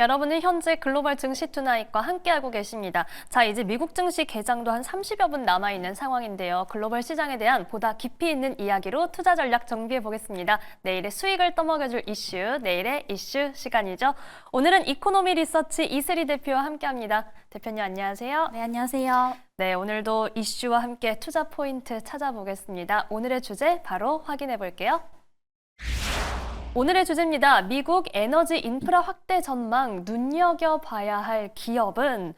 여러분은 현재 글로벌 증시 투나잇과 함께하고 계십니다. 자, 이제 미국 증시 개장도 한 30여 분 남아있는 상황인데요. 글로벌 시장에 대한 보다 깊이 있는 이야기로 투자 전략 정비해 보겠습니다. 내일의 수익을 떠먹여줄 이슈, 내일의 이슈 시간이죠. 오늘은 이코노미 리서치 이슬이 대표와 함께합니다. 대표님 안녕하세요. 네, 안녕하세요. 네, 오늘도 이슈와 함께 투자 포인트 찾아보겠습니다. 오늘의 주제 바로 확인해 볼게요. 오늘의 주제입니다. 미국 에너지 인프라 확대 전망 눈여겨봐야 할 기업은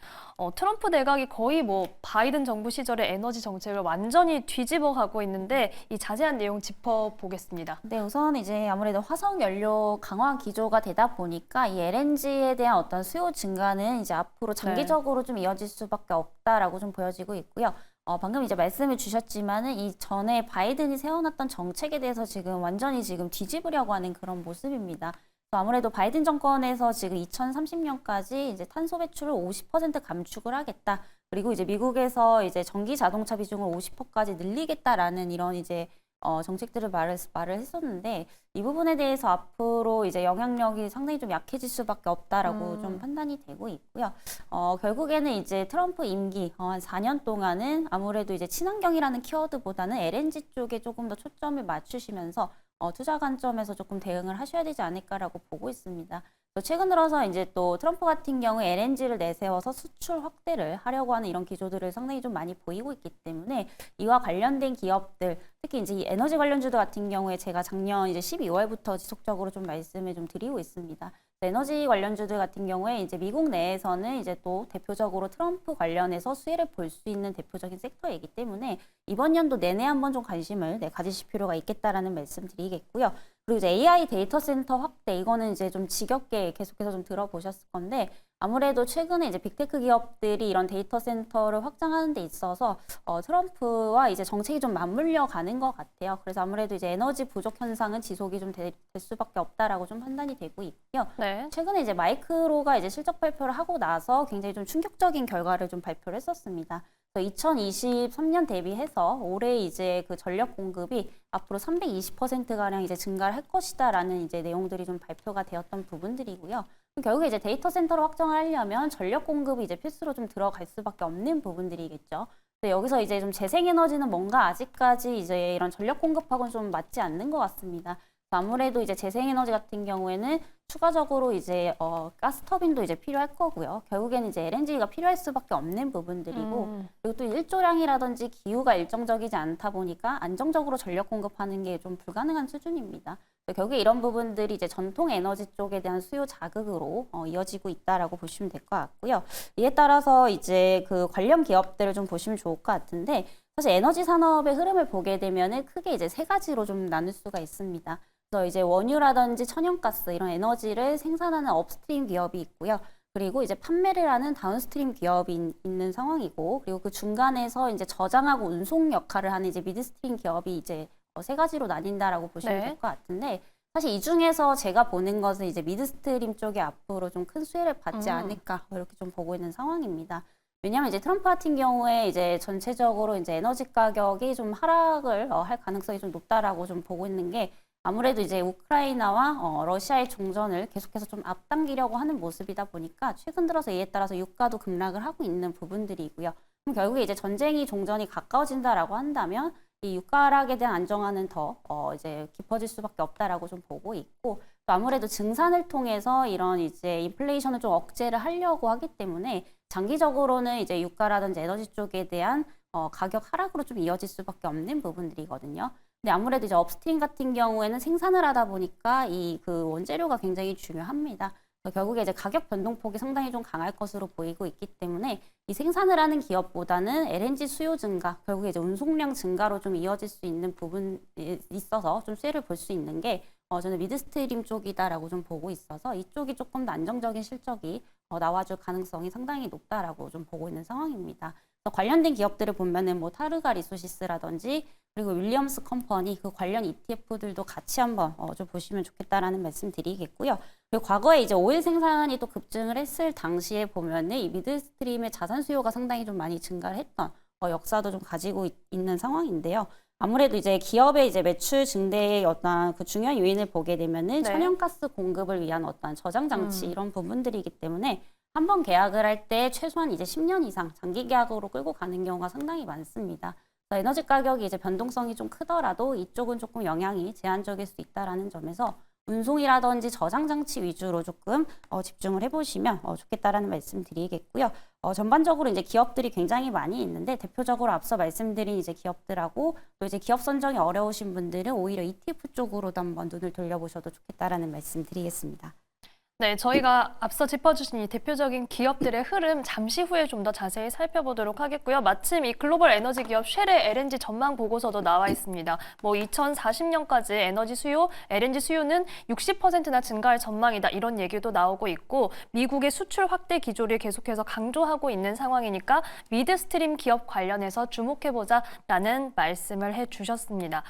트럼프 내각이 거의 바이든 정부 시절의 에너지 정책을 완전히 뒤집어 가고 있는데 이 자세한 내용 짚어보겠습니다. 네, 우선 이제 아무래도 화석 연료 강화 기조가 되다 보니까 이 LNG에 대한 어떤 수요 증가는 이제 앞으로 장기적으로 좀 이어질 수밖에 없다라고 좀 보여지고 있고요. 방금 이제 말씀을 주셨지만은 이 전에 바이든이 세워놨던 정책에 대해서 지금 완전히 지금 뒤집으려고 하는 그런 모습입니다. 아무래도 바이든 정권에서 지금 2030년까지 이제 탄소 배출을 50% 감축을 하겠다. 그리고 이제 미국에서 이제 전기 자동차 비중을 50%까지 늘리겠다라는 이런 이제 정책들을 말을 했었는데 이 부분에 대해서 앞으로 이제 영향력이 상당히 좀 약해질 수밖에 없다라고 좀 판단이 되고 있고요. 결국에는 이제 트럼프 임기 한 4년 동안은 아무래도 이제 친환경이라는 키워드보다는 LNG 쪽에 조금 더 초점을 맞추시면서 투자 관점에서 조금 대응을 하셔야 되지 않을까라고 보고 있습니다. 또 최근 들어서 이제 또 트럼프 같은 경우에 LNG를 내세워서 수출 확대를 하려고 하는 이런 기조들을 상당히 좀 많이 보이고 있기 때문에 이와 관련된 기업들, 특히 이제 이 에너지 관련주들 같은 경우에 제가 작년 이제 12월부터 지속적으로 좀 말씀을 좀 드리고 있습니다. 에너지 관련주들 같은 경우에 이제 미국 내에서는 이제 또 대표적으로 트럼프 관련해서 수혜를 볼 수 있는 대표적인 섹터이기 때문에 이번 연도 내내 한번 좀 관심을 가지실 필요가 있겠다라는 말씀 드리겠고요. 그리고 이제 AI 데이터 센터 확대, 이거는 이제 좀 지겹게 계속해서 좀 들어보셨을 건데 아무래도 최근에 이제 빅테크 기업들이 이런 데이터 센터를 확장하는 데 있어서 트럼프와 이제 정책이 좀 맞물려 가는 것 같아요. 그래서 아무래도 이제 에너지 부족 현상은 지속이 좀 될 수밖에 없다라고 좀 판단이 되고 있고요. 네. 최근에 이제 마이크로가 이제 실적 발표를 하고 나서 굉장히 좀 충격적인 결과를 좀 발표를 했었습니다. 2023년 대비해서 올해 이제 그 전력 공급이 앞으로 320%가량 이제 증가를 할 것이다라는 이제 내용들이 좀 발표가 되었던 부분들이고요. 결국에 이제 데이터 센터를 확장을 하려면 전력 공급이 이제 필수로 좀 들어갈 수밖에 없는 부분들이겠죠. 여기서 이제 좀 재생에너지는 뭔가 아직까지 이제 이런 전력 공급하고는 좀 맞지 않는 것 같습니다. 아무래도 이제 재생에너지 같은 경우에는 추가적으로 이제 가스터빈도 이제 필요할 거고요. 결국에는 이제 LNG가 필요할 수밖에 없는 부분들이고 그리고 또 일조량이라든지 기후가 일정적이지 않다 보니까 안정적으로 전력 공급하는 게 좀 불가능한 수준입니다. 결국에 이런 부분들이 이제 전통 에너지 쪽에 대한 수요 자극으로 이어지고 있다라고 보시면 될 것 같고요. 이에 따라서 이제 그 관련 기업들을 좀 보시면 좋을 것 같은데 사실 에너지 산업의 흐름을 보게 되면은 크게 이제 세 가지로 좀 나눌 수가 있습니다. 그래서 이제 원유라든지 천연가스 이런 에너지를 생산하는 업스트림 기업이 있고요. 그리고 이제 판매를 하는 다운스트림 기업이 있는 상황이고, 그리고 그 중간에서 이제 저장하고 운송 역할을 하는 이제 미드스트림 기업이 이제 세 가지로 나뉜다라고 보시면 될 것 같은데, 사실 이 중에서 제가 보는 것은 이제 미드스트림 쪽이 앞으로 좀 큰 수혜를 받지 않을까 이렇게 좀 보고 있는 상황입니다. 왜냐하면 이제 트럼프 같은 경우에 이제 전체적으로 이제 에너지 가격이 좀 하락을 할 가능성이 좀 높다라고 좀 보고 있는 게 아무래도 이제 우크라이나와 러시아의 종전을 계속해서 좀 앞당기려고 하는 모습이다 보니까 최근 들어서 이에 따라서 유가도 급락을 하고 있는 부분들이고요. 그럼 결국에 이제 전쟁이 종전이 가까워진다라고 한다면 이 유가 하락에 대한 안정화는 더 이제 깊어질 수밖에 없다라고 좀 보고 있고 또 아무래도 증산을 통해서 이런 이제 인플레이션을 좀 억제를 하려고 하기 때문에 장기적으로는 이제 유가라든지 에너지 쪽에 대한 가격 하락으로 좀 이어질 수밖에 없는 부분들이거든요. 근데 아무래도 이제 업스트림 같은 경우에는 생산을 하다 보니까 이 그 원재료가 굉장히 중요합니다. 결국에 이제 가격 변동폭이 상당히 좀 강할 것으로 보이고 있기 때문에 이 생산을 하는 기업보다는 LNG 수요 증가, 결국에 이제 운송량 증가로 좀 이어질 수 있는 부분이 있어서 좀 수혜를 볼 수 있는 게 저는 미드스트림 쪽이다라고 좀 보고 있어서 이쪽이 조금 더 안정적인 실적이 나와줄 가능성이 상당히 높다라고 좀 보고 있는 상황입니다. 관련된 기업들을 보면은 뭐 타르가 리소시스라든지 그리고 윌리엄스 컴퍼니 그 관련 ETF들도 같이 한번 좀 보시면 좋겠다라는 말씀 드리겠고요. 그리고 과거에 이제 오일 생산이 또 급증을 했을 당시에 보면은 이 미드스트림의 자산 수요가 상당히 좀 많이 증가를 했던 역사도 좀 가지고 있는 상황인데요. 아무래도 이제 기업의 이제 매출 증대의 어떤 그 중요한 요인을 보게 되면은 네. 천연가스 공급을 위한 어떤 저장 장치 이런 부분들이기 때문에 한 번 계약을 할 때 최소한 이제 10년 이상 장기 계약으로 끌고 가는 경우가 상당히 많습니다. 그래서 에너지 가격이 이제 변동성이 좀 크더라도 이쪽은 조금 영향이 제한적일 수 있다라는 점에서 운송이라든지 저장 장치 위주로 조금 집중을 해보시면 좋겠다라는 말씀 드리겠고요. 전반적으로 이제 기업들이 굉장히 많이 있는데 대표적으로 앞서 말씀드린 이제 기업들하고 또 이제 기업 선정이 어려우신 분들은 오히려 ETF 쪽으로도 한번 눈을 돌려보셔도 좋겠다라는 말씀 드리겠습니다. 네, 저희가 앞서 짚어주신 이 대표적인 기업들의 흐름 잠시 후에 좀 더 자세히 살펴보도록 하겠고요. 마침 이 글로벌 에너지 기업 쉘의 LNG 전망 보고서도 나와 있습니다. 2040년까지 에너지 수요, LNG 수요는 60%나 증가할 전망이다. 이런 얘기도 나오고 있고 미국의 수출 확대 기조를 계속해서 강조하고 있는 상황이니까 미드스트림 기업 관련해서 주목해보자라는 말씀을 해주셨습니다.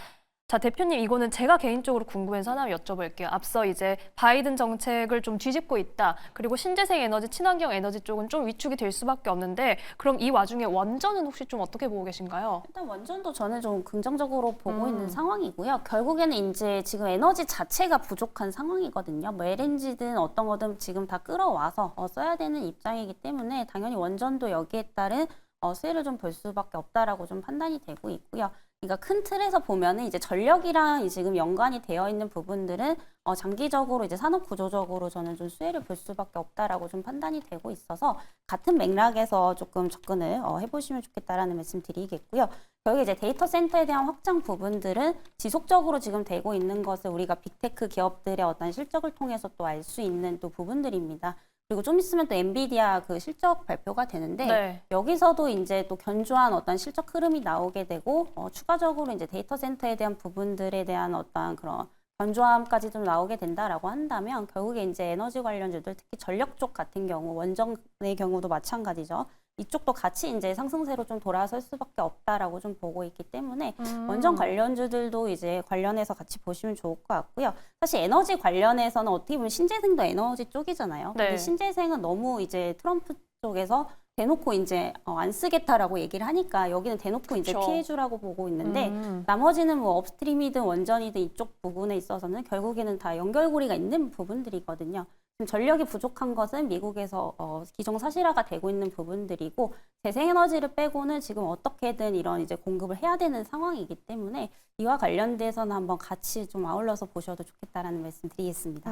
자, 대표님, 이거는 제가 개인적으로 궁금해서 하나 여쭤볼게요. 앞서 이제 바이든 정책을 좀 뒤집고 있다. 그리고 신재생 에너지, 친환경 에너지 쪽은 좀 위축이 될 수밖에 없는데 그럼 이 와중에 원전은 혹시 좀 어떻게 보고 계신가요? 일단 원전도 저는 좀 긍정적으로 보고 있는 상황이고요. 결국에는 이제 지금 에너지 자체가 부족한 상황이거든요. 뭐 LNG든 어떤 거든 지금 다 끌어와서 써야 되는 입장이기 때문에 당연히 원전도 여기에 따른 수혜를 좀 볼 수밖에 없다라고 좀 판단이 되고 있고요. 그러니까 큰 틀에서 보면은 이제 전력이랑 지금 연관이 되어 있는 부분들은 장기적으로 이제 산업 구조적으로 저는 좀 수혜를 볼 수밖에 없다라고 좀 판단이 되고 있어서 같은 맥락에서 조금 접근을 해보시면 좋겠다라는 말씀 드리겠고요. 결국 이제 데이터 센터에 대한 확장 부분들은 지속적으로 지금 되고 있는 것을 우리가 빅테크 기업들의 어떤 실적을 통해서 또 알 수 있는 또 부분들입니다. 그리고 좀 있으면 또 엔비디아 그 실적 발표가 되는데 네. 여기서도 이제 또 견조한 어떤 실적 흐름이 나오게 되고 추가적으로 이제 데이터 센터에 대한 부분들에 대한 어떤 그런 견조함까지 좀 나오게 된다라고 한다면 결국에 이제 에너지 관련주들 특히 전력 쪽 같은 경우 원전의 경우도 마찬가지죠. 이쪽도 같이 이제 상승세로 좀 돌아설 수밖에 없다라고 좀 보고 있기 때문에 원전 관련주들도 이제 관련해서 같이 보시면 좋을 것 같고요. 사실 에너지 관련해서는 어떻게 보면 신재생도 에너지 쪽이잖아요. 네. 근데 신재생은 너무 이제 트럼프 쪽에서 대놓고 이제 안 쓰겠다라고 얘기를 하니까 여기는 대놓고 이제 그쵸. 피해주라고 보고 있는데 나머지는 뭐 업스트림이든 원전이든 이쪽 부분에 있어서는 결국에는 다 연결고리가 있는 부분들이거든요. 지금 전력이 부족한 것은 미국에서 기정사실화가 되고 있는 부분들이고 재생에너지를 빼고는 지금 어떻게든 이런 이제 공급을 해야 되는 상황이기 때문에 이와 관련돼서는 한번 같이 좀 아울러서 보셔도 좋겠다라는 말씀 드리겠습니다.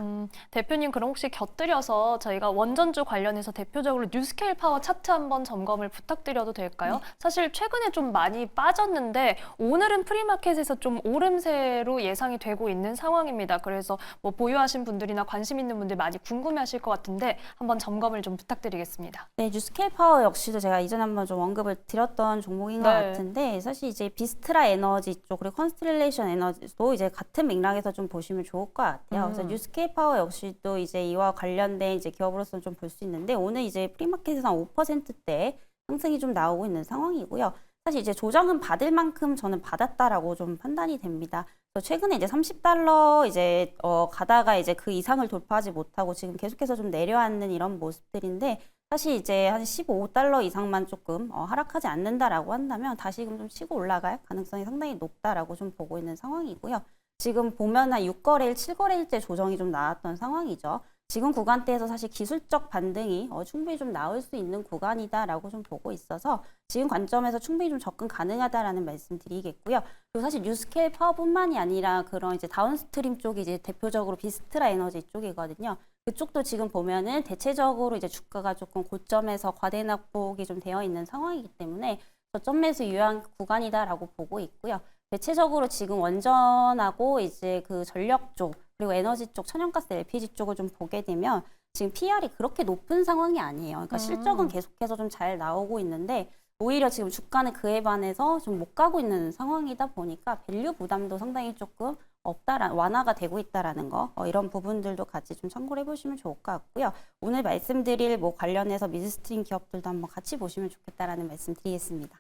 대표님, 그럼 혹시 곁들여서 저희가 원전주 관련해서 대표적으로 뉴스케일 파워 차트 한번 점검을 부탁드려도 될까요? 네. 사실 최근에 좀 많이 빠졌는데 오늘은 프리마켓에서 좀 오름세로 예상이 되고 있는 상황입니다. 그래서 뭐 보유하신 분들이나 관심 있는 분들 많이 궁금해하실 것 같은데 한번 점검을 좀 부탁드리겠습니다. 네, 뉴스케일 파워 역시도 제가 이전에 한번 좀 언급을 드렸던 종목인 것 네. 같은데 사실 이제 비스트라 에너지 쪽 그리고 컨스텔레이션 에너지도 이제 같은 맥락에서 좀 보시면 좋을 것 같아요. 그래서 뉴스케일 파워 역시도 이제 이와 관련된 이제 기업으로서는 좀 볼 수 있는데 오늘 이제 프리마켓에서 한 5%대 상승이 좀 나오고 있는 상황이고요. 사실 이제 조정은 받을 만큼 저는 받았다라고 좀 판단이 됩니다. 그래서 최근에 이제 $30 이제 가다가 이제 그 이상을 돌파하지 못하고 지금 계속해서 좀 내려앉는 이런 모습들인데 사실 이제 한 $15 이상만 조금 하락하지 않는다라고 한다면 다시금 좀 치고 올라갈 가능성이 상당히 높다라고 좀 보고 있는 상황이고요. 지금 보면 한 6거래일, 7거래일째 조정이 좀 나왔던 상황이죠. 지금 구간대에서 사실 기술적 반등이 충분히 좀 나올 수 있는 구간이다라고 좀 보고 있어서 지금 관점에서 충분히 좀 접근 가능하다라는 말씀 드리겠고요. 그리고 사실 뉴스케일 파워뿐만이 아니라 그런 이제 다운스트림 쪽이 이제 대표적으로 비스트라 에너지 쪽이거든요. 그쪽도 지금 보면은 대체적으로 이제 주가가 조금 고점에서 과대 낙폭이 좀 되어 있는 상황이기 때문에 저점 매수 유효한 구간이다라고 보고 있고요. 대체적으로 지금 원전하고 이제 그 전력 쪽 그리고 에너지 쪽, 천연가스 LPG 쪽을 좀 보게 되면 지금 PR이 그렇게 높은 상황이 아니에요. 그러니까 실적은 계속해서 좀 잘 나오고 있는데 오히려 지금 주가는 그에 반해서 좀 못 가고 있는 상황이다 보니까 밸류 부담도 상당히 조금 완화가 되고 있다라는 거 이런 부분들도 같이 좀 참고를 해보시면 좋을 것 같고요. 오늘 말씀드릴 뭐 관련해서 미드스트림 기업들도 한번 같이 보시면 좋겠다라는 말씀 드리겠습니다.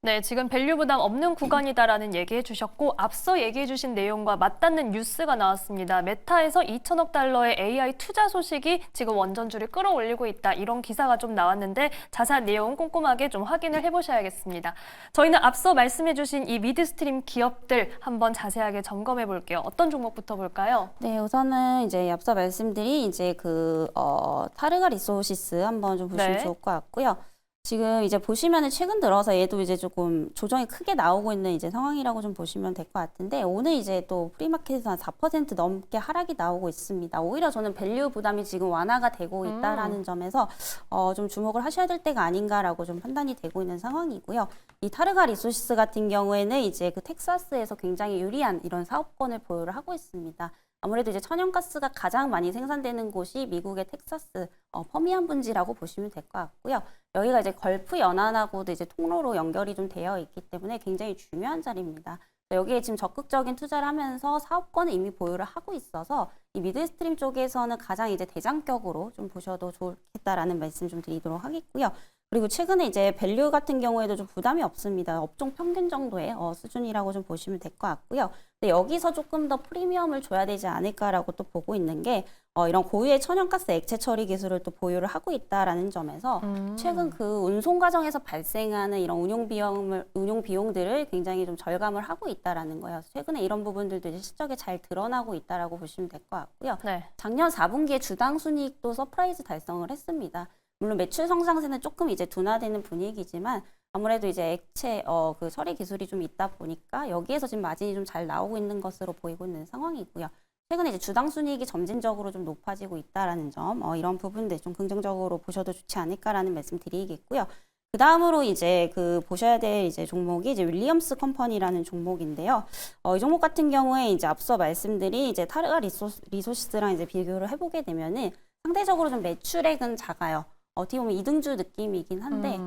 네, 지금 밸류 부담 없는 구간이다라는 얘기해 주셨고 앞서 얘기해 주신 내용과 맞닿는 뉴스가 나왔습니다. 메타에서 2천억 달러의 AI 투자 소식이 지금 원전주를 끌어올리고 있다. 이런 기사가 좀 나왔는데 자세한 내용 꼼꼼하게 좀 확인을 해보셔야겠습니다. 저희는 앞서 말씀해 주신 이 미드스트림 기업들 한번 자세하게 점검해 볼게요. 어떤 종목부터 볼까요? 네, 우선은 이제 앞서 말씀드린 이제 타르가 리소시스 한번 좀 보시면 네. 좋을 것 같고요. 지금 이제 보시면은 최근 들어서 얘도 이제 조금 조정이 크게 나오고 있는 이제 상황이라고 좀 보시면 될 것 같은데 오늘 이제 또 프리마켓에서 한 4% 넘게 하락이 나오고 있습니다. 오히려 저는 밸류 부담이 지금 완화가 되고 있다라는 점에서 좀 주목을 하셔야 될 때가 아닌가라고 좀 판단이 되고 있는 상황이고요. 이 타르가 리소시스 같은 경우에는 이제 그 텍사스에서 굉장히 유리한 이런 사업권을 보유를 하고 있습니다. 아무래도 이제 천연가스가 가장 많이 생산되는 곳이 미국의 텍사스 퍼미안 분지라고 보시면 될 것 같고요. 여기가 이제 걸프 연안하고도 이제 통로로 연결이 좀 되어 있기 때문에 굉장히 중요한 자리입니다. 여기에 지금 적극적인 투자를 하면서 사업권을 이미 보유를 하고 있어서 이 미드스트림 쪽에서는 가장 이제 대장격으로 좀 보셔도 좋겠다라는 말씀 좀 드리도록 하겠고요. 그리고 최근에 이제 밸류 같은 경우에도 좀 부담이 없습니다. 업종 평균 정도의 수준이라고 좀 보시면 될 것 같고요. 근데 여기서 조금 더 프리미엄을 줘야 되지 않을까라고 또 보고 있는 게 이런 고유의 천연가스 액체 처리 기술을 또 보유를 하고 있다라는 점에서 최근 그 운송 과정에서 발생하는 이런 운용 비용들을 굉장히 좀 절감을 하고 있다라는 거예요. 최근에 이런 부분들도 이제 실적에 잘 드러나고 있다라고 보시면 될 것 같고요. 네. 작년 4분기에 주당 순이익도 서프라이즈 달성을 했습니다. 물론 매출 성장세는 조금 이제 둔화되는 분위기지만 아무래도 이제 액체 그 처리 기술이 좀 있다 보니까 여기에서 지금 마진이 좀 잘 나오고 있는 것으로 보이고 있는 상황이고요. 최근에 이제 주당 순이익이 점진적으로 좀 높아지고 있다라는 점, 이런 부분들 좀 긍정적으로 보셔도 좋지 않을까라는 말씀 드리겠고요. 그 다음으로 이제 보셔야 될 이제 종목이 이제 윌리엄스 컴퍼니라는 종목인데요. 이 종목 같은 경우에 이제 앞서 말씀드린 이제 타르가 리소시스랑 이제 비교를 해보게 되면은 상대적으로 좀 매출액은 작아요. 어떻게 보면 이등주 느낌이긴 한데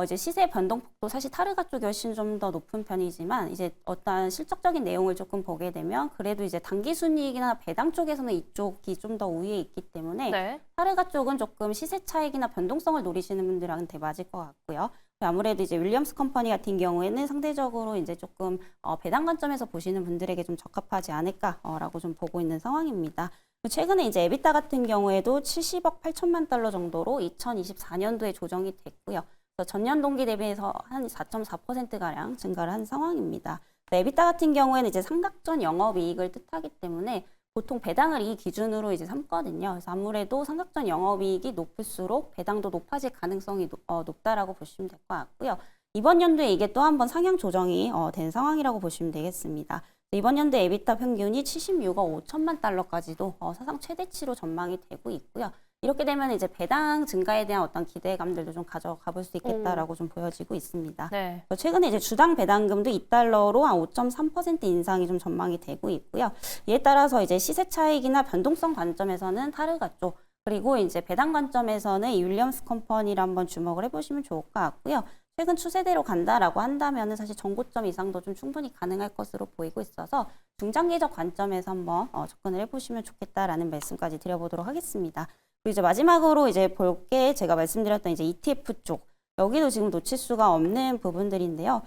이제 시세 변동폭도 사실 타르가 쪽이 훨씬 좀 더 높은 편이지만 이제 어떤 실적적인 내용을 조금 보게 되면 그래도 이제 당기 순이익이나 배당 쪽에서는 이쪽이 좀 더 우위에 있기 때문에 네. 타르가 쪽은 조금 시세 차익이나 변동성을 노리시는 분들한테 맞을 것 같고요. 아무래도 이제 윌리엄스 컴퍼니 같은 경우에는 상대적으로 이제 조금 배당 관점에서 보시는 분들에게 좀 적합하지 않을까라고 좀 보고 있는 상황입니다. 최근에 이제 에비타 같은 경우에도 70억 8천만 달러 정도로 2024년도에 조정이 됐고요. 그래서 전년 동기 대비해서 한 4.4%가량 증가를 한 상황입니다. 에비타 같은 경우에는 이제 삼각전 영업이익을 뜻하기 때문에 보통 배당을 이 기준으로 이제 삼거든요. 그래서 아무래도 삼각전 영업이익이 높을수록 배당도 높아질 가능성이 높다라고 보시면 될 것 같고요. 이번 연도에 이게 또 한 번 상향 조정이 된 상황이라고 보시면 되겠습니다. 이번 연도 에비타 평균이 76억 5천만 달러까지도 사상 최대치로 전망이 되고 있고요. 이렇게 되면 이제 배당 증가에 대한 어떤 기대감들도 좀 가져가 볼 수 있겠다라고 좀 보여지고 있습니다. 네. 최근에 이제 주당 배당금도 2달러로 한 5.3% 인상이 좀 전망이 되고 있고요. 이에 따라서 이제 시세 차익이나 변동성 관점에서는 타르가 쪽, 그리고 이제 배당 관점에서는 이 윌리엄스 컴퍼니를 한번 주목을 해보시면 좋을 것 같고요. 최근 추세대로 간다라고 한다면 사실 전고점 이상도 좀 충분히 가능할 것으로 보이고 있어서 중장기적 관점에서 한번 접근을 해보시면 좋겠다라는 말씀까지 드려보도록 하겠습니다. 그리고 이제 마지막으로 이제 볼 게 제가 말씀드렸던 이제 ETF 쪽. 여기도 지금 놓칠 수가 없는 부분들인데요.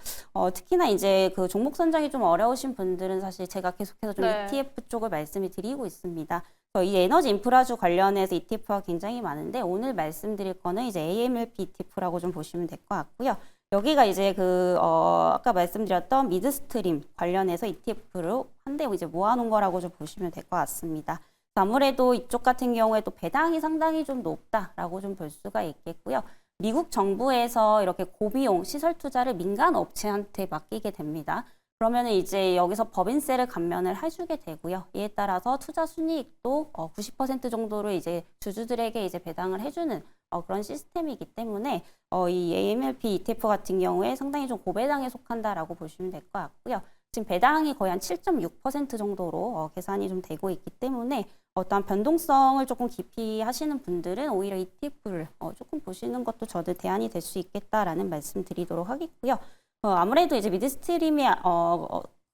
특히나 이제 그 종목 선정이 좀 어려우신 분들은 사실 제가 계속해서 좀 네. ETF 쪽을 말씀을 드리고 있습니다. 이 에너지 인프라주 관련해서 ETF가 굉장히 많은데 오늘 말씀드릴 거는 이제 AMLP ETF라고 좀 보시면 될 것 같고요. 여기가 이제 아까 말씀드렸던 미드스트림 관련해서 ETF로 한데 이제 모아놓은 거라고 좀 보시면 될 것 같습니다. 아무래도 이쪽 같은 경우에 또 배당이 상당히 좀 높다라고 좀 볼 수가 있겠고요. 미국 정부에서 이렇게 고비용 시설 투자를 민간 업체한테 맡기게 됩니다. 그러면 이제 여기서 법인세를 감면을 해주게 되고요. 이에 따라서 투자 순이익도 90% 정도를 이제 주주들에게 이제 배당을 해주는 그런 시스템이기 때문에 이 AMLP ETF 같은 경우에 상당히 좀 고배당에 속한다라고 보시면 될 것 같고요. 지금 배당이 거의 한 7.6% 정도로 계산이 좀 되고 있기 때문에 어떠한 변동성을 조금 깊이 하시는 분들은 오히려 ETF를 조금 보시는 것도 저도 대안이 될 수 있겠다라는 말씀 드리도록 하겠고요. 아무래도 이제 미드스트림이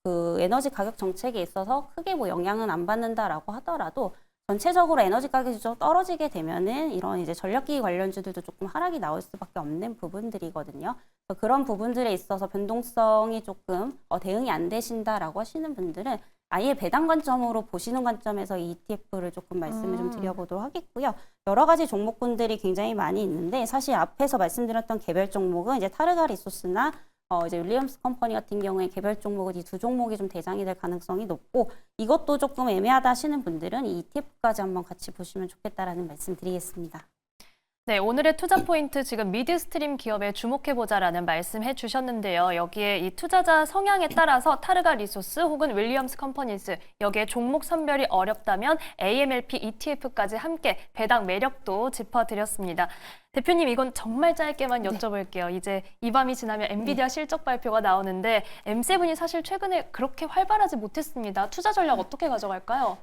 그 에너지 가격 정책에 있어서 크게 뭐 영향은 안 받는다라고 하더라도 전체적으로 에너지 가격이 좀 떨어지게 되면은 이런 이제 전력기기 관련주들도 조금 하락이 나올 수밖에 없는 부분들이거든요. 그래서 그런 부분들에 있어서 변동성이 조금 대응이 안 되신다라고 하시는 분들은 아예 배당 관점으로 보시는 관점에서 이 ETF를 조금 말씀을 좀 드려보도록 하겠고요. 여러 가지 종목군들이 굉장히 많이 있는데 사실 앞에서 말씀드렸던 개별 종목은 이제 타르가 리소스나 이제 윌리엄스 컴퍼니 같은 경우에 개별 종목은 이 두 종목이 좀 대장이 될 가능성이 높고 이것도 조금 애매하다 하시는 분들은 이 ETF까지 한번 같이 보시면 좋겠다라는 말씀 드리겠습니다. 네, 오늘의 투자 포인트 지금 미드스트림 기업에 주목해보자라는 말씀해 주셨는데요. 여기에 이 투자자 성향에 따라서 타르가 리소스 혹은 윌리엄스 컴퍼니즈 여기에 종목 선별이 어렵다면 AMLP ETF까지 함께 배당 매력도 짚어드렸습니다. 대표님 이건 정말 짧게만 여쭤볼게요. 이제 이 밤이 지나면 엔비디아 실적 발표가 나오는데 M7이 사실 최근에 그렇게 활발하지 못했습니다. 투자 전략 어떻게 가져갈까요?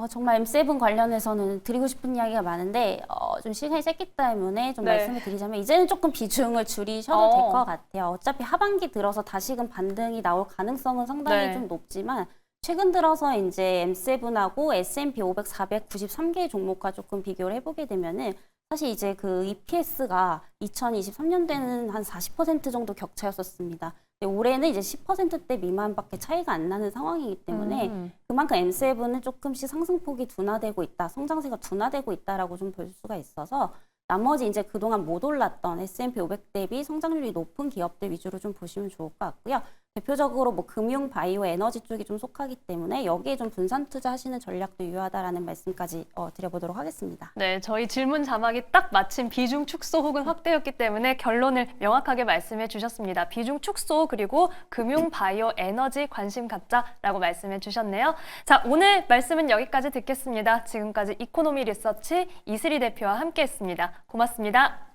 정말 M7 관련해서는 드리고 싶은 이야기가 많은데 좀 시간이 짧기 때문에 좀 네. 말씀을 드리자면 이제는 조금 비중을 줄이셔도 될 것 같아요. 어차피 하반기 들어서 다시금 반등이 나올 가능성은 상당히 네. 좀 높지만 최근 들어서 이제 M7하고 S&P 500, 493개의 종목과 조금 비교를 해보게 되면은 사실 이제 그 EPS가 2023년대는 한 40% 정도 격차였었습니다. 근데 올해는 이제 10%대 미만밖에 차이가 안 나는 상황이기 때문에 그만큼 M7은 조금씩 상승폭이 둔화되고 있다, 성장세가 둔화되고 있다라고 좀 볼 수가 있어서 나머지 이제 그동안 못 올랐던 S&P 500 대비 성장률이 높은 기업들 위주로 좀 보시면 좋을 것 같고요. 대표적으로 뭐 금융, 바이오, 에너지 쪽이 좀 속하기 때문에 여기에 좀 분산 투자하시는 전략도 유효하다라는 말씀까지 드려보도록 하겠습니다. 네, 저희 질문 자막이 딱 마침 비중 축소 혹은 확대였기 때문에 결론을 명확하게 말씀해 주셨습니다. 비중 축소 그리고 금융, 바이오, 에너지 관심 갖자라고 말씀해 주셨네요. 자, 오늘 말씀은 여기까지 듣겠습니다. 지금까지 이코노미 리서치 이슬이 대표와 함께했습니다. 고맙습니다.